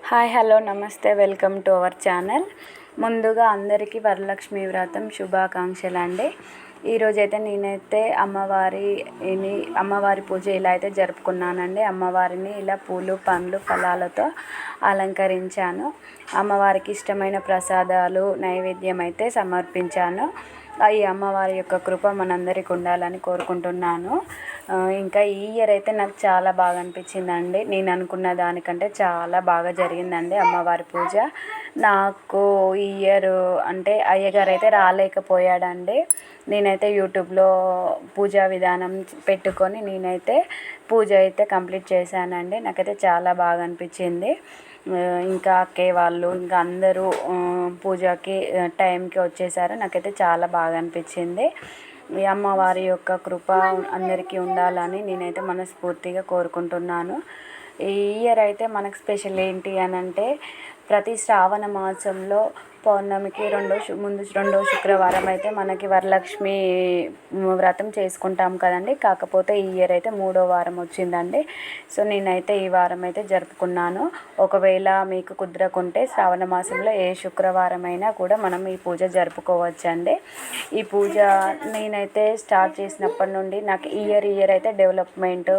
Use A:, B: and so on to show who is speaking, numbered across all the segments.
A: Hi hello నమస్తే welcome to our channel. ముందుగా అందరికీ వరలక్ష్మి వ్రతం శుభాకాంక్షలు అండి. ఈరోజైతే నేనైతే అమ్మవారి పూజ ఇలా అయితే జరుపుకున్నానండి. అమ్మవారిని ఇలా పూలు పండ్లు ఫలాలతో అలంకరించాను. అమ్మవారికి ఇష్టమైన ప్రసాదాలు నైవేద్యం అయితే సమర్పించాను. ఈ అమ్మవారి యొక్క కృప మనందరికి ఉండాలని కోరుకుంటున్నాను. ఇంకా ఈ ఇయర్ అయితే నాకు చాలా బాగా అనిపించిందండి. నేను అనుకున్న దానికంటే చాలా బాగా జరిగిందండి అమ్మవారి పూజ. నాకు ఈ ఇయర్ అంటే అయ్యగారు అయితే రాలేకపోయాడండి. నేనైతే యూట్యూబ్లో పూజా విధానం పెట్టుకొని నేనైతే పూజ అయితే కంప్లీట్ చేశానండి. నాకైతే చాలా బాగా అనిపించింది. ఇంకా అక్కయ్య వాళ్ళు ఇంకా అందరూ పూజకి టైంకి వచ్చేసారు. నాకైతే చాలా బాగా అనిపించింది. ఈ అమ్మవారి యొక్క కృప అందరికీ ఉండాలని నేనైతే మనస్ఫూర్తిగా కోరుకుంటున్నాను. ఈ ఇయర్ అయితే మనకు స్పెషల్ ఏంటి అని అంటే, ప్రతి శ్రావణ మాసంలో పౌర్ణమికి రెండో శుక్రవారం అయితే మనకి వరలక్ష్మి వ్రతం చేసుకుంటాం కదండి. కాకపోతే ఈ ఇయర్ అయితే 3వ వారం వచ్చిందండి. సో నేనైతే ఈ వారం అయితే జరుపుకున్నాను. ఒకవేళ మీకు కుదరకుంటే శ్రావణ మాసంలో ఏ శుక్రవారం అయినా కూడా మనం ఈ పూజ జరుపుకోవచ్చండి. ఈ పూజ నేనైతే స్టార్ట్ చేసినప్పటి నుండి నాకు ఇయర్ అయితే డెవలప్మెంట్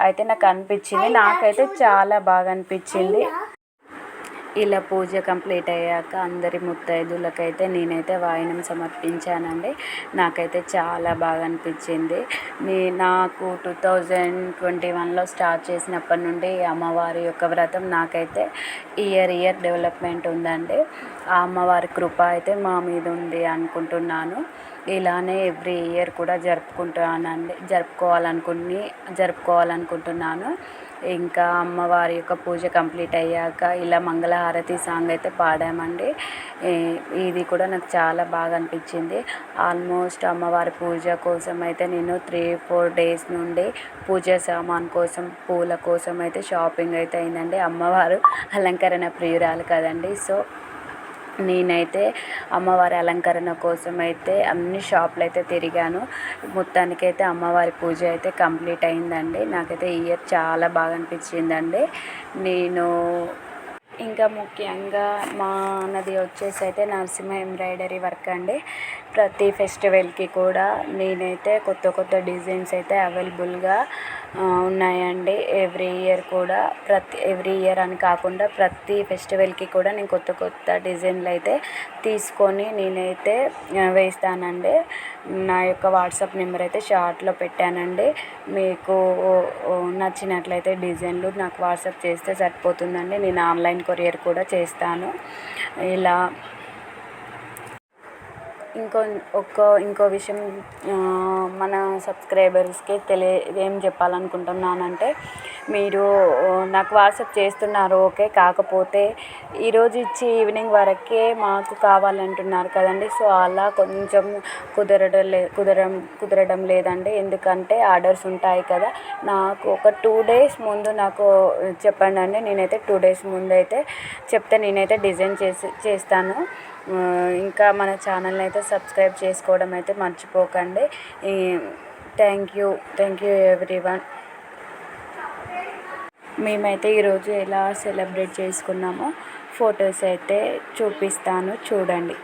A: అయితే నాకు అనిపించింది. నాకైతే చాలా బాగా అనిపించింది. ఇలా పూజ కంప్లీట్ అయ్యాక అందరి ముత్తైదులకైతే నేనైతే వాయినం సమర్పించానండి. నాకైతే చాలా బాగా అనిపించింది. నాకు 2021లో స్టార్ట్ చేసినప్పటి నుండి అమ్మవారి యొక్క వ్రతం నాకైతే ఇయర్ డెవలప్మెంట్ ఉందండి. ఆ అమ్మవారి కృప అయితే మా మీద ఉంది అనుకుంటున్నాను. ఇలానే ఎవ్రీ ఇయర్ కూడా జరుపుకోవాలనుకుంటున్నాను. ఇంకా అమ్మవారి యొక్క పూజ కంప్లీట్ అయ్యాక ఇలా మంగళహారతి సాంగ్ అయితే పాడామండి. ఇది కూడా నాకు చాలా బాగా అనిపించింది. ఆల్మోస్ట్ అమ్మవారి పూజ కోసం అయితే నేను 3-4 డేస్ నుండి పూజ సామాన్ కోసం పూల కోసం అయితే షాపింగ్ అయితే అయిందండి. అమ్మవారు అలంకరణ ప్రియురాలు కదండి. సో నేనైతే అమ్మవారి అలంకరణ కోసం అయితే అన్ని షాపులు అయితే తిరిగాను. మొత్తానికైతే అమ్మవారి పూజ అయితే కంప్లీట్ అయిందండి. నాకైతే ఈ ఇయర్ చాలా బాగా అనిపించిందండి. నేను ఇంకా ముఖ్యంగా మనది వచ్చేసి అయితే నరసింహ ఎంబ్రాయిడరీ వర్క్ అండి. ప్రతి ఫెస్టివల్కి కూడా నేనైతే కొత్త డిజైన్స్ అయితే అవైలబుల్గా ఉన్నాయండి. ఎవ్రీ ఇయర్ అని కాకుండా ప్రతి ఫెస్టివల్కి కూడా నేను కొత్త డిజైన్లు అయితే తీసుకొని నేనైతే వేస్తానండి. నా యొక్క వాట్సాప్ నెంబర్ అయితే షార్ట్లో పెట్టానండి. మీకు నచ్చినట్లయితే డిజైన్లు నాకు వాట్సాప్ చేస్తే సరిపోతుందండి. నేను ఆన్లైన్ కొరియర్ కూడా చేస్తాను. ఇలా ఇంకో విషయం మన సబ్స్క్రైబర్స్కి ఏం చెప్పాలనుకుంటున్నానంటే, మీరు నాకు వాట్సాప్ చేస్తున్నారు ఓకే, కాకపోతే ఈరోజు ఇచ్చి ఈవినింగ్ వరకే మాకు కావాలంటున్నారు కదండి. సో అలా కొంచెం కుదరడం లేదండి. ఎందుకంటే ఆర్డర్స్ ఉంటాయి కదా. నాకు ఒక 2 డేస్ ముందు నాకు చెప్పండి అండి. నేనైతే 2 డేస్ ముందు అయితే చెప్తే నేనైతే డిజైన్ చేస్తాను. ఇంకా మన ఛానల్ని అయితే సబ్స్క్రైబ్ చేసుకోవడం అయితే మర్చిపోకండి. Thank you everyone. మేమైతే ఈరోజు ఎలా సెలబ్రేట్ చేసుకున్నామో ఫొటోస్ అయితే చూపిస్తాను, చూడండి.